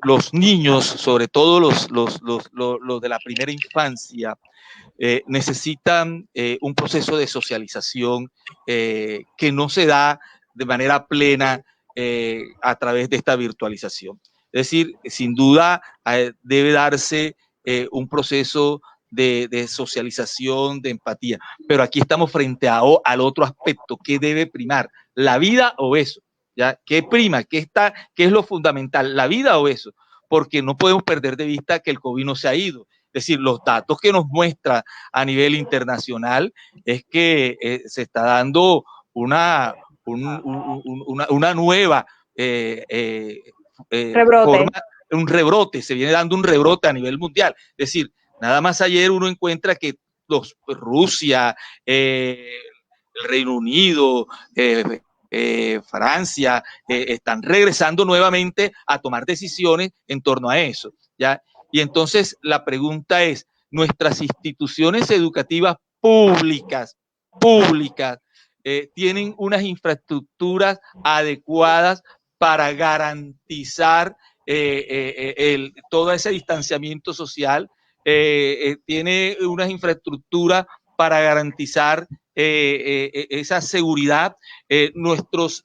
los niños, sobre todo los de la primera infancia, necesitan un proceso de socialización que no se da de manera plena a través de esta virtualización. Es decir, sin duda debe darse un proceso de socialización, de empatía, pero aquí estamos frente al otro aspecto. ¿Qué debe primar? ¿La vida o eso? ¿Ya? ¿Qué prima? ¿Qué es lo fundamental? ¿La vida o eso? Porque no podemos perder de vista que el COVID no se ha ido. Es decir, los datos que nos muestra a nivel internacional es que se está dando una nueva forma, un rebrote, se viene dando un rebrote a nivel mundial. Es decir, nada más ayer uno encuentra que Rusia, el Reino Unido, Francia, están regresando nuevamente a tomar decisiones en torno a eso, ¿ya? Y entonces la pregunta es, ¿nuestras instituciones educativas públicas tienen unas infraestructuras adecuadas para garantizar todo ese distanciamiento social? ¿Tiene unas infraestructuras para garantizar esa seguridad? Nuestros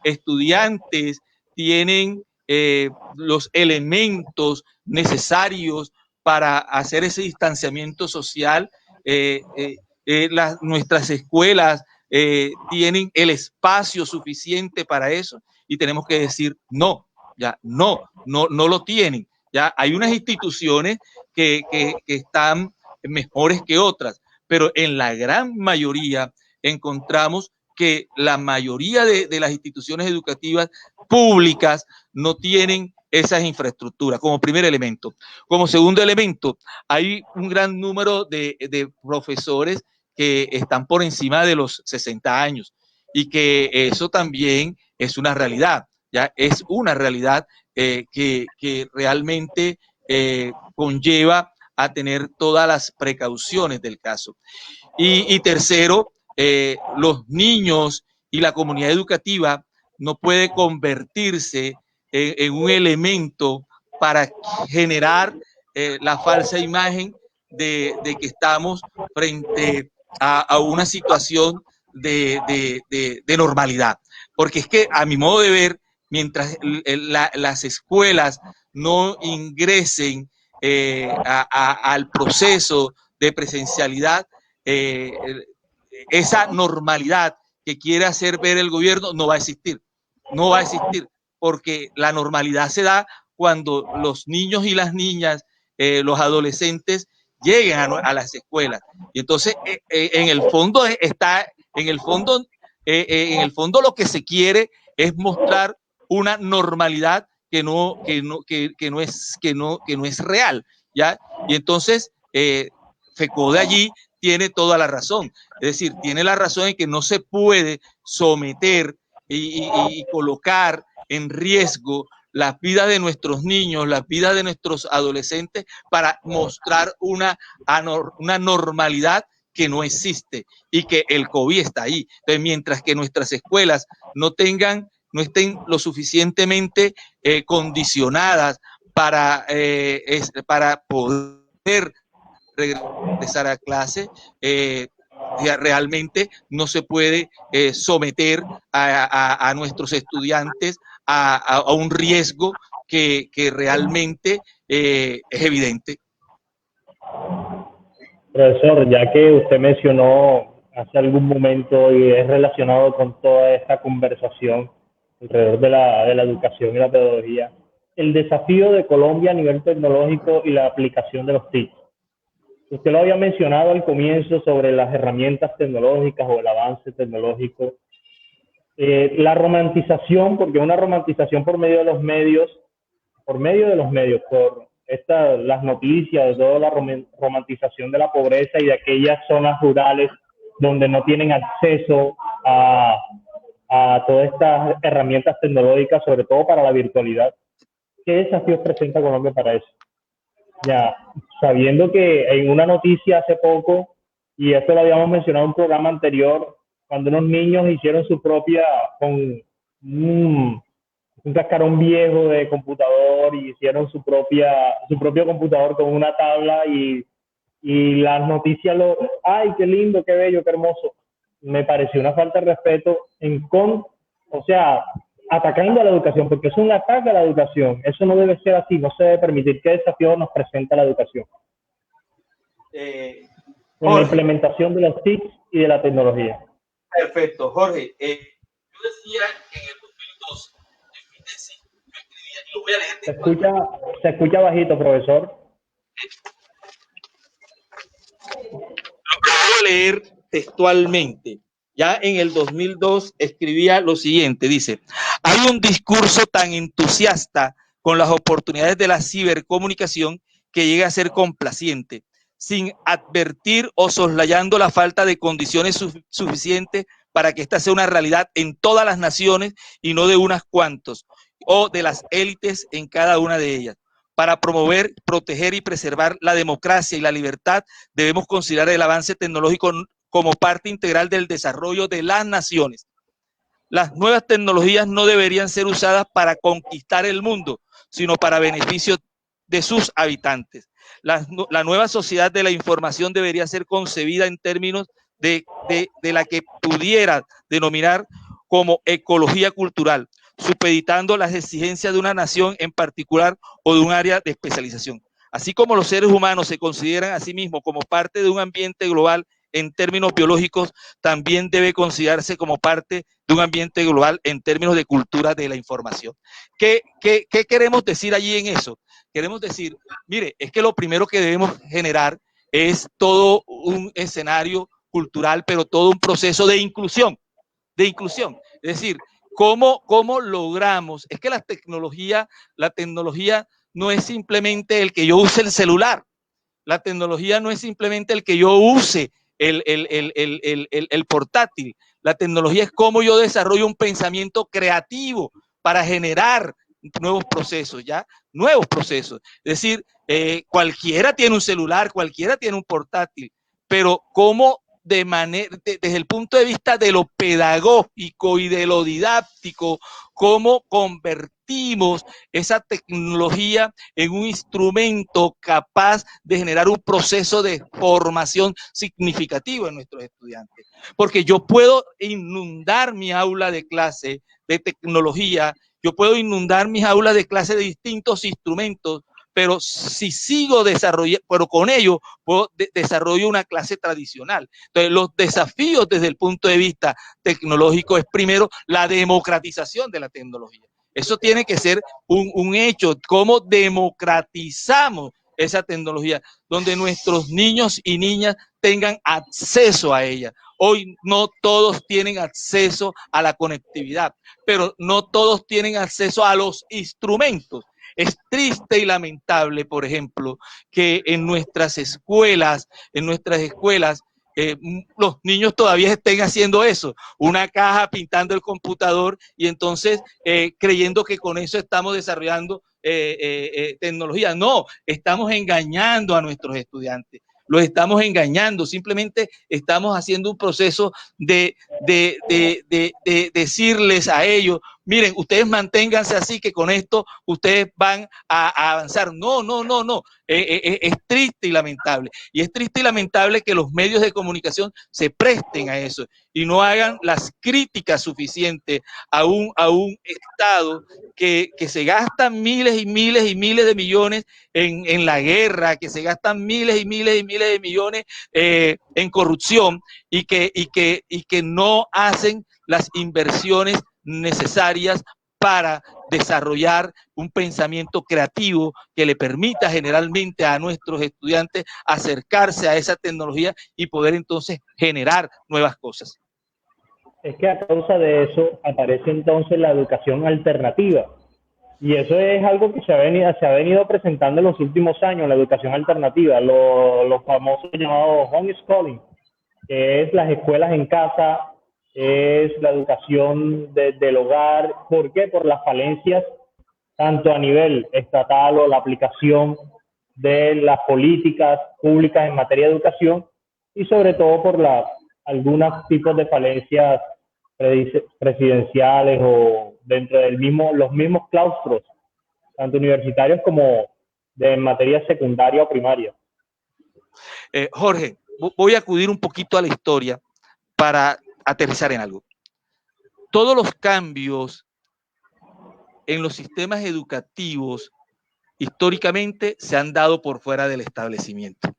estudiantes tienen los elementos necesarios para hacer ese distanciamiento social. Nuestras escuelas tienen el espacio suficiente para eso, y tenemos que decir no, ya no lo tienen. Ya hay unas instituciones que están mejores que otras, pero en la gran mayoría encontramos que la mayoría de las instituciones educativas públicas no tienen esas infraestructuras, como primer elemento. Como segundo elemento, hay un gran número de profesores que están por encima de los 60 años, y que eso también es una realidad, ya es una realidad que realmente conlleva a tener todas las precauciones del caso. Y tercero, los niños y la comunidad educativa no puede convertirse en un elemento para generar la falsa imagen de que estamos frente a una situación de normalidad. Porque es que, a mi modo de ver, mientras las escuelas no ingresen al proceso de presencialidad, esa normalidad que quiere hacer ver el gobierno no va a existir. No va a existir, porque la normalidad se da cuando los niños y las niñas, los adolescentes, lleguen a las escuelas. Y entonces, en el fondo lo que se quiere es mostrar una normalidad que no es real, ¿ya? Y entonces FECODE allí tiene toda la razón. Es decir, tiene la razón en que no se puede someter y colocar en riesgo las vidas de nuestros niños, las vidas de nuestros adolescentes para mostrar una normalidad que no existe y que el COVID está ahí. Entonces, mientras que nuestras escuelas no estén lo suficientemente condicionadas para poder regresar a clase, realmente no se puede someter a nuestros estudiantes a un riesgo que realmente es evidente. Profesor, ya que usted mencionó hace algún momento y es relacionado con toda esta conversación alrededor de la educación y la pedagogía, el desafío de Colombia a nivel tecnológico y la aplicación de los TIC. Usted lo había mencionado al comienzo sobre las herramientas tecnológicas o el avance tecnológico. La romantización, porque una romantización por medio de los medios, por las noticias, de toda la romantización de la pobreza y de aquellas zonas rurales donde no tienen acceso a todas estas herramientas tecnológicas, sobre todo para la virtualidad. ¿Qué desafíos presenta Colombia para eso? Ya, sabiendo que en una noticia hace poco, y esto lo habíamos mencionado en un programa anterior, cuando unos niños hicieron su propia, con un cascarón viejo de computador y hicieron su propio computador con una tabla y las noticias ¡ay, qué lindo, qué bello, qué hermoso! Me pareció una falta de respeto o sea, atacando a la educación, porque es un ataque a la educación. Eso no debe ser así, no se debe permitir. ¿Qué desafío nos presenta la educación? Con la implementación de los TIC y de la tecnología. Perfecto, Jorge. Yo decía que en el 2012, en mi tesis, yo escribía, y lo voy a leer. Se escucha bajito, profesor. Lo voy a leer textualmente. Ya en el 2002 escribía lo siguiente, dice: hay un discurso tan entusiasta con las oportunidades de la cibercomunicación que llega a ser complaciente, sin advertir o soslayando la falta de condiciones suficientes para que esta sea una realidad en todas las naciones y no de unas cuantos, o de las élites en cada una de ellas. Para promover, proteger y preservar la democracia y la libertad, debemos considerar el avance tecnológico como parte integral del desarrollo de las naciones. Las nuevas tecnologías no deberían ser usadas para conquistar el mundo, sino para beneficio de sus habitantes. La nueva sociedad de la información debería ser concebida en términos de la que pudiera denominar como ecología cultural, supeditando las exigencias de una nación en particular o de un área de especialización. Así como los seres humanos se consideran a sí mismos como parte de un ambiente global en términos biológicos, también debe considerarse como parte de un ambiente global en términos de cultura de la información. ¿Qué queremos decir allí en eso? Queremos decir, mire, es que lo primero que debemos generar es todo un escenario cultural, pero todo un proceso de inclusión. Es decir, ¿cómo logramos? Es que la tecnología no es simplemente el que yo use el celular. La tecnología no es simplemente el que yo use el portátil. La tecnología es cómo yo desarrollo un pensamiento creativo para generar nuevos procesos, ¿ya? Nuevos procesos. Es decir, cualquiera tiene un celular, cualquiera tiene un portátil, pero cómo desde el punto de vista de lo pedagógico y de lo didáctico, cómo convertimos esa tecnología en un instrumento capaz de generar un proceso de formación significativo en nuestros estudiantes. Porque yo puedo inundar mi aula de clase de tecnología, yo puedo inundar mis aulas de clase de distintos instrumentos, pero si sigo desarrollando, pero con ello puedo desarrollo una clase tradicional. Entonces, los desafíos desde el punto de vista tecnológico es primero la democratización de la tecnología. Eso tiene que ser un hecho, cómo democratizamos esa tecnología, donde nuestros niños y niñas tengan acceso a ella. Hoy no todos tienen acceso a la conectividad, pero no todos tienen acceso a los instrumentos. Es triste y lamentable, por ejemplo, que en nuestras escuelas los niños todavía estén haciendo eso, una caja pintando el computador y entonces creyendo que con eso estamos desarrollando tecnología. No, estamos engañando a nuestros estudiantes, los estamos engañando, simplemente estamos haciendo un proceso de decirles a ellos, miren, ustedes manténganse así que con esto ustedes van a avanzar. No, no, no, no. Es triste y lamentable. Y es triste y lamentable que los medios de comunicación se presten a eso y no hagan las críticas suficientes a un Estado que se gasta miles y miles y miles de millones en la guerra, que se gastan miles y miles y miles de millones en corrupción y que no hacen las inversiones necesarias para desarrollar un pensamiento creativo que le permita generalmente a nuestros estudiantes acercarse a esa tecnología y poder entonces generar nuevas cosas. Es que a causa de eso aparece entonces la educación alternativa. Y eso es algo que se ha venido presentando en los últimos años, la educación alternativa, los famosos llamados homeschooling, que es las escuelas en casa, es la educación del hogar. ¿Por qué? Por las falencias tanto a nivel estatal o la aplicación de las políticas públicas en materia de educación y sobre todo por algunos tipos de falencias presidenciales o dentro los mismos claustros, tanto universitarios como de materia secundaria o primaria. Jorge, voy a acudir un poquito a la historia para aterrizar en algo. Todos los cambios en los sistemas educativos históricamente se han dado por fuera del establecimiento.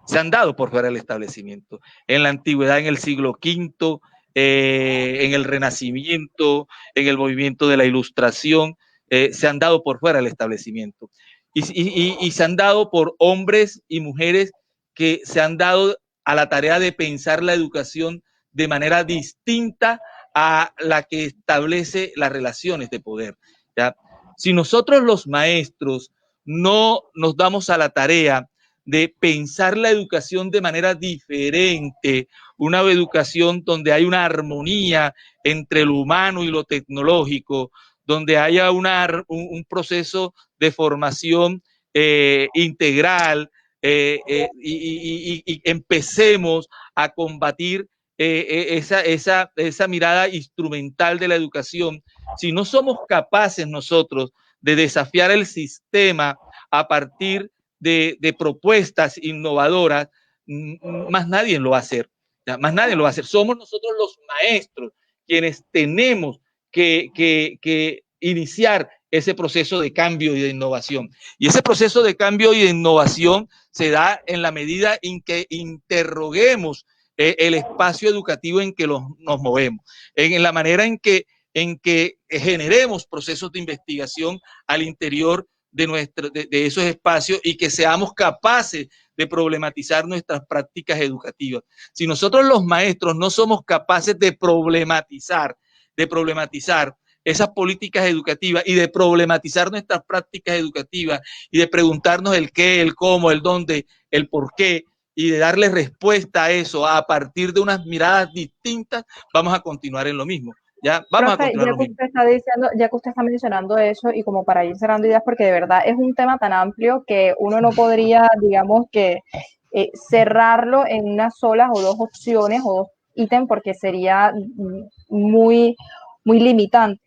Se han dado por fuera del establecimiento. En la antigüedad, en el siglo V, en el Renacimiento, en el movimiento de la Ilustración, se han dado por fuera del establecimiento. Y se han dado por hombres y mujeres que se han dado a la tarea de pensar la educación de manera distinta a la que establece las relaciones de poder, ¿ya? Si nosotros los maestros no nos damos a la tarea de pensar la educación de manera diferente, una educación donde hay una armonía entre lo humano y lo tecnológico, donde haya un proceso de formación integral y empecemos a combatir esa mirada instrumental de la educación. Si no somos capaces nosotros de desafiar el sistema a partir de propuestas innovadoras, más nadie lo va a hacer. ¿Ya? Más nadie lo va a hacer. Somos nosotros los maestros quienes tenemos que iniciar ese proceso de cambio y de innovación. Y ese proceso de cambio y de innovación se da en la medida en que interroguemos el espacio educativo en que nos movemos, en la manera en que generemos procesos de investigación al interior de esos espacios y que seamos capaces de problematizar nuestras prácticas educativas. Si nosotros los maestros no somos capaces de problematizar esas políticas educativas y de problematizar nuestras prácticas educativas y de preguntarnos el qué, el cómo, el dónde, el por qué y de darle respuesta a eso a partir de unas miradas distintas, vamos a continuar en lo mismo. Ya, vamos Profe, a continuar ya lo que mismo. usted está diciendo, ya que usted está mencionando eso y como para ir cerrando ideas, porque de verdad es un tema tan amplio que uno no podría, digamos que cerrarlo en unas solas o dos opciones o dos ítems porque sería muy, muy limitante.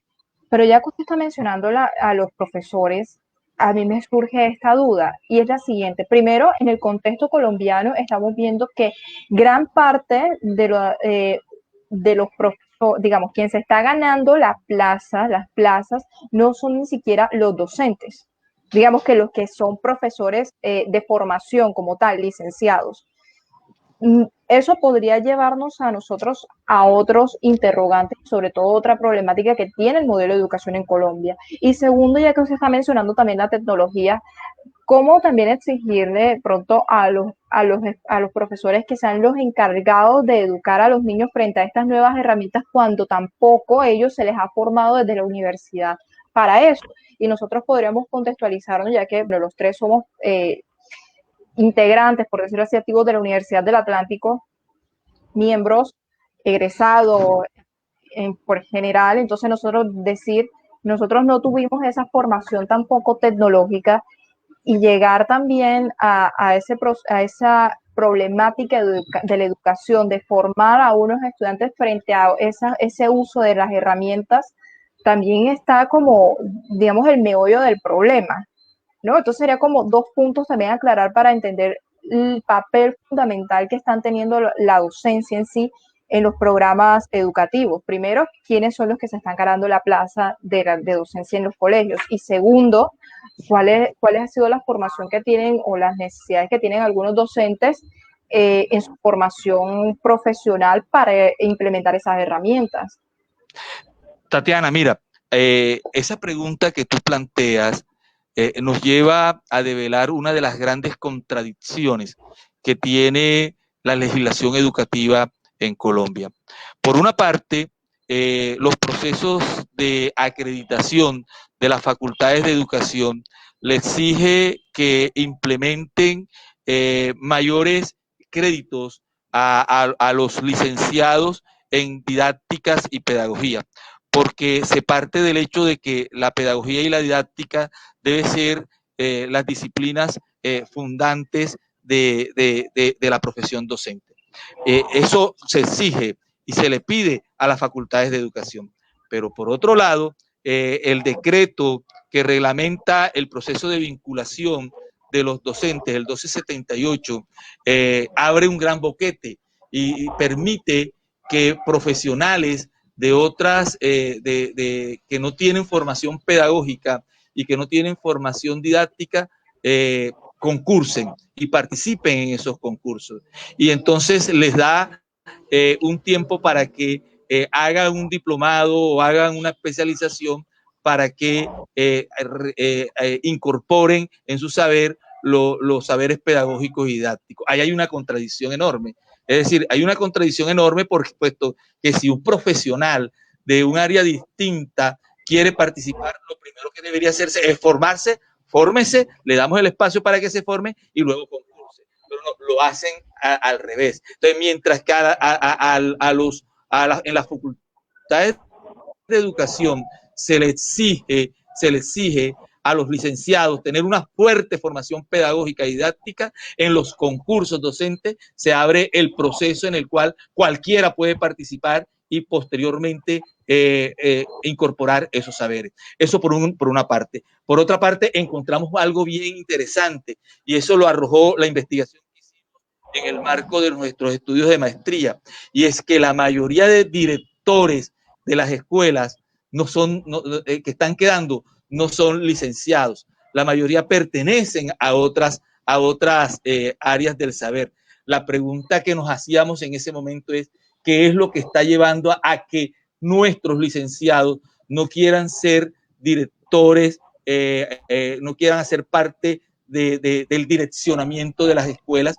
Pero ya que usted está mencionando a los profesores, a mí me surge esta duda y es la siguiente. Primero, en el contexto colombiano estamos viendo que gran parte de los profesores, digamos, quien se está ganando las plazas, no son ni siquiera los docentes. Digamos que los que son profesores de formación como tal, licenciados. Eso podría llevarnos a nosotros a otros interrogantes, sobre todo otra problemática que tiene el modelo de educación en Colombia. Y segundo, ya que usted está mencionando también la tecnología, ¿cómo también exigirle pronto a los profesores que sean los encargados de educar a los niños frente a estas nuevas herramientas cuando tampoco ellos se les ha formado desde la universidad para eso? Y nosotros podríamos contextualizarnos, ya que los tres somos integrantes, por decirlo así, activos de la Universidad del Atlántico, miembros egresados por general. Entonces nosotros no tuvimos esa formación tampoco tecnológica y llegar también a esa problemática de la educación, de formar a unos estudiantes frente a ese uso de las herramientas, también está como, digamos, el meollo del problema, ¿no? Entonces sería como dos puntos también a aclarar para entender el papel fundamental que están teniendo la docencia en sí en los programas educativos. Primero, quiénes son los que se están ganando la plaza de docencia en los colegios. Y segundo, cuál ha sido la formación que tienen o las necesidades que tienen algunos docentes en su formación profesional para implementar esas herramientas. Tatiana, mira, esa pregunta que tú planteas nos lleva a develar una de las grandes contradicciones que tiene la legislación educativa en Colombia. Por una parte, los procesos de acreditación de las facultades de educación le exige que implementen mayores créditos a los licenciados en didácticas y pedagogía, porque se parte del hecho de que la pedagogía y la didáctica deben ser las disciplinas fundantes de la profesión docente. Eso se exige y se le pide a las facultades de educación. Pero por otro lado, el decreto que reglamenta el proceso de vinculación de los docentes, el 1278, abre un gran boquete y permite que profesionales de otras, que no tienen formación pedagógica y que no tienen formación didáctica, concursen y participen en esos concursos. Y entonces les da un tiempo para que hagan un diplomado o hagan una especialización para que incorporen en su saber los saberes pedagógicos y didácticos. Ahí hay una contradicción enorme. Es decir, hay una contradicción enorme por supuesto que si un profesional de un área distinta quiere participar, lo primero que debería hacerse es formarse, fórmese, le damos el espacio para que se forme y luego concurse. Pero no, lo hacen al revés. Entonces, mientras que en las facultades de educación se le exige a los licenciados tener una fuerte formación pedagógica y didáctica, en los concursos docentes se abre el proceso en el cual cualquiera puede participar y posteriormente incorporar esos saberes. Eso por una parte. Por otra parte, encontramos algo bien interesante y eso lo arrojó la investigación que hicimos en el marco de nuestros estudios de maestría, y es que la mayoría de directores de las escuelas que están quedando no son licenciados. La mayoría pertenecen a otras áreas del saber. La pregunta que nos hacíamos en ese momento es, ¿qué es lo que está llevando a que nuestros licenciados no quieran ser directores, no quieran hacer parte del direccionamiento de las escuelas?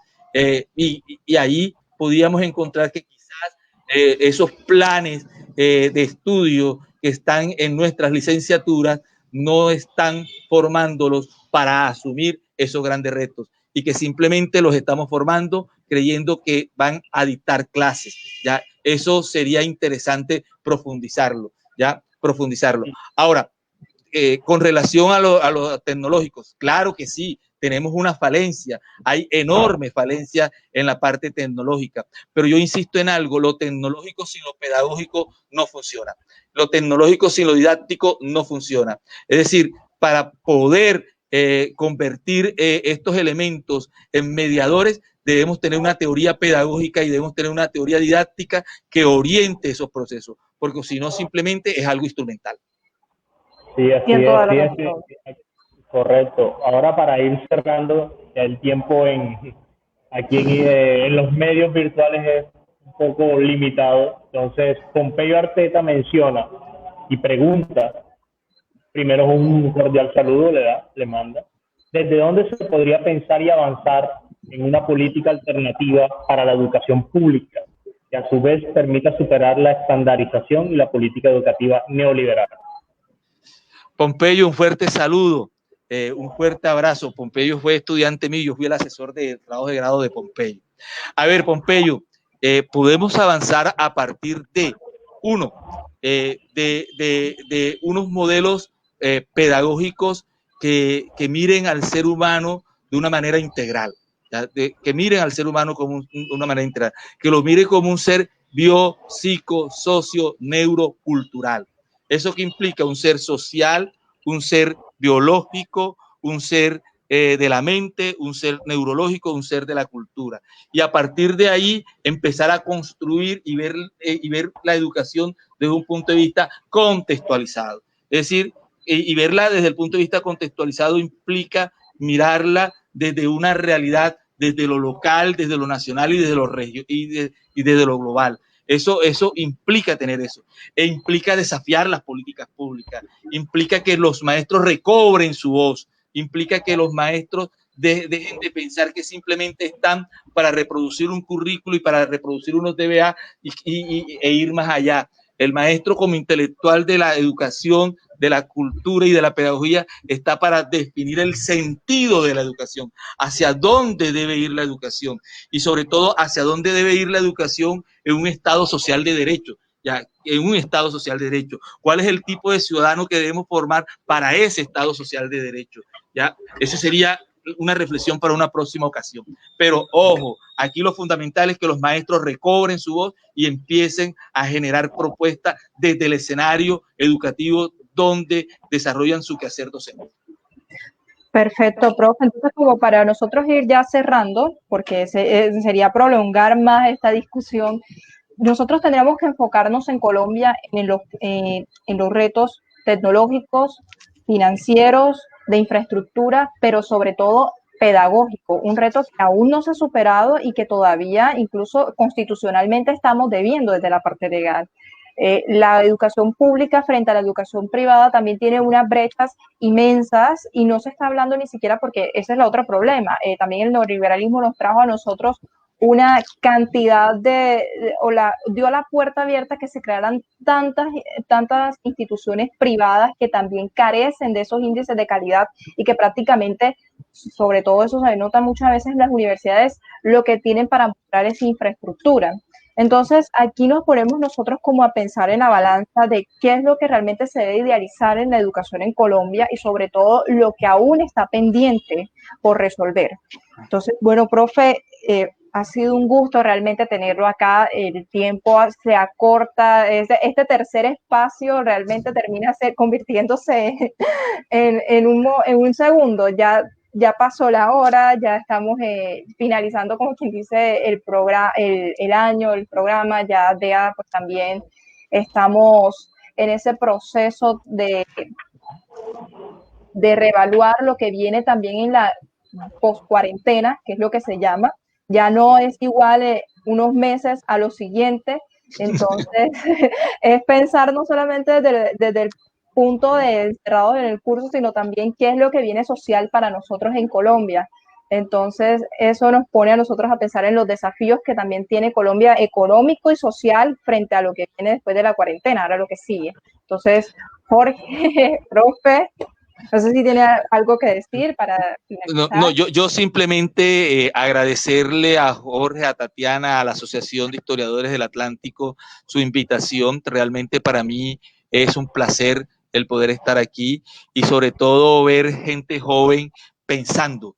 Y ahí podíamos encontrar que quizás esos planes de estudio que están en nuestras licenciaturas no están formándolos para asumir esos grandes retos y que simplemente los estamos formando creyendo que van a dictar clases. ¿Ya? Eso sería interesante profundizarlo. ¿Ya? Profundizarlo. Ahora, con relación a los tecnológicos, claro que sí, tenemos una falencia, hay enorme falencia en la parte tecnológica, pero yo insisto en algo, lo tecnológico sin lo pedagógico no funciona, lo tecnológico sin lo didáctico no funciona. Es decir, para poder convertir estos elementos en mediadores, debemos tener una teoría pedagógica y debemos tener una teoría didáctica que oriente esos procesos, porque si no simplemente es algo instrumental. Sí, así es, correcto. Ahora para ir cerrando, el tiempo aquí en los medios virtuales es un poco limitado. Entonces, Pompeyo Arteta menciona y pregunta, primero un cordial saludo le manda, ¿desde dónde se podría pensar y avanzar en una política alternativa para la educación pública que a su vez permita superar la estandarización y la política educativa neoliberal? Pompeyo, un fuerte saludo, un fuerte abrazo. Pompeyo fue estudiante mío, yo fui el asesor de trabajo de grado de Pompeyo. A ver, Pompeyo, podemos avanzar a partir de, uno, de unos modelos pedagógicos que miren al ser humano de una manera integral, que miren al ser humano como una manera integral, que lo mire como un ser bio, psico, socio, neurocultural. Eso que implica un ser social, un ser biológico, un ser de la mente, un ser neurológico, un ser de la cultura. Y a partir de ahí empezar a construir y ver la educación desde un punto de vista contextualizado. Es decir, y verla desde el punto de vista contextualizado implica mirarla desde una realidad, desde lo local, desde lo nacional y desde lo y desde lo global. Eso implica tener eso, e implica desafiar las políticas públicas, implica que los maestros recobren su voz, implica que los maestros dejen de pensar que simplemente están para reproducir un currículo y para reproducir unos DBA e ir más allá. El maestro como intelectual de la educación, de la cultura y de la pedagogía está para definir el sentido de la educación, hacia dónde debe ir la educación y sobre todo hacia dónde debe ir la educación en un estado social de derecho. Ya, en un estado social de derecho. ¿Cuál es el tipo de ciudadano que debemos formar para ese estado social de derecho? Ya, eso sería una reflexión para una próxima ocasión. Pero ojo, aquí lo fundamental es que los maestros recobren su voz y empiecen a generar propuestas desde el escenario educativo donde desarrollan su quehacer docente. Perfecto, profe. Entonces, como para nosotros ir ya cerrando, porque sería prolongar más esta discusión, nosotros tendríamos que enfocarnos en Colombia en los retos tecnológicos, financieros, de infraestructura, pero sobre todo pedagógico, un reto que aún no se ha superado y que todavía incluso constitucionalmente estamos debiendo desde la parte legal. La educación pública frente a la educación privada también tiene unas brechas inmensas y no se está hablando ni siquiera porque ese es el otro problema. También el neoliberalismo nos trajo a nosotros una cantidad dio la puerta abierta a que se crearan tantas instituciones privadas que también carecen de esos índices de calidad y que prácticamente, sobre todo eso se nota muchas veces en las universidades, lo que tienen para mostrar es infraestructura. Entonces, aquí nos ponemos nosotros como a pensar en la balanza de qué es lo que realmente se debe idealizar en la educación en Colombia y sobre todo lo que aún está pendiente por resolver. Entonces, bueno, profe, ha sido un gusto realmente tenerlo acá, el tiempo se acorta, este tercer espacio realmente termina convirtiéndose en un segundo, ya pasó la hora, ya estamos finalizando, como quien dice, el año, el programa, ya pues también estamos en ese proceso de reevaluar lo que viene también en la post-cuarentena, que es lo que se llama. Ya no es igual unos meses a lo siguiente, entonces es pensar no solamente desde el punto de encerrados en el curso, sino también qué es lo que viene social para nosotros en Colombia. Entonces, eso nos pone a nosotros a pensar en los desafíos que también tiene Colombia económico y social frente a lo que viene después de la cuarentena, ahora lo que sigue. Entonces, Jorge, profe, no sé si tiene algo que decir para finalizar. No, yo simplemente agradecerle a Jorge, a Tatiana, a la Asociación de Historiadores del Atlántico su invitación. Realmente para mí es un placer el poder estar aquí y sobre todo ver gente joven pensando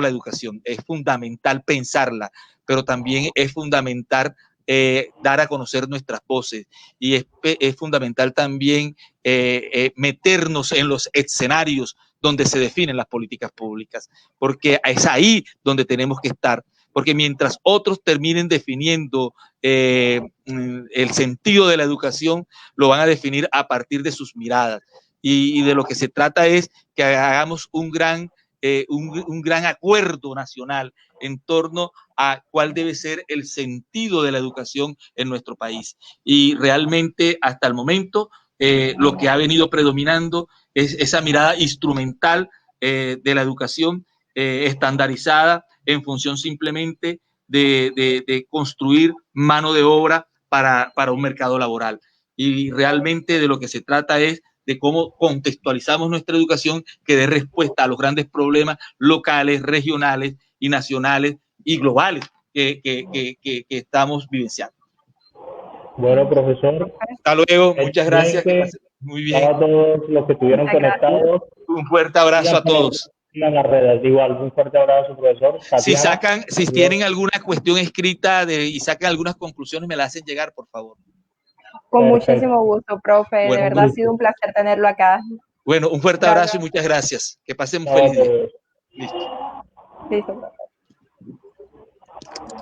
la educación. Es fundamental pensarla, pero también es fundamental dar a conocer nuestras voces y es fundamental también meternos en los escenarios donde se definen las políticas públicas, porque es ahí donde tenemos que estar, porque mientras otros terminen definiendo el sentido de la educación, lo van a definir a partir de sus miradas. Y de lo que se trata es que hagamos un gran acuerdo nacional en torno a cuál debe ser el sentido de la educación en nuestro país. Y realmente hasta el momento lo que ha venido predominando es esa mirada instrumental de la educación estandarizada en función simplemente de construir mano de obra para un mercado laboral. Y realmente de lo que se trata es de cómo contextualizamos nuestra educación que dé respuesta a los grandes problemas locales, regionales y nacionales y globales que estamos vivenciando. Bueno, profesor. Hasta luego, muchas gracias. Muy bien. A todos los que estuvieron conectados. Un fuerte abrazo a todos. En las redes, igual, un fuerte abrazo, profesor. Tatiana, si tienen alguna cuestión escrita y sacan algunas conclusiones, me la hacen llegar, por favor. Con muchísimo gusto, profe. Bueno, de verdad ha sido un placer tenerlo acá. Bueno, un fuerte abrazo y muchas gracias. Que pasen un feliz día. Listo. Listo, profe.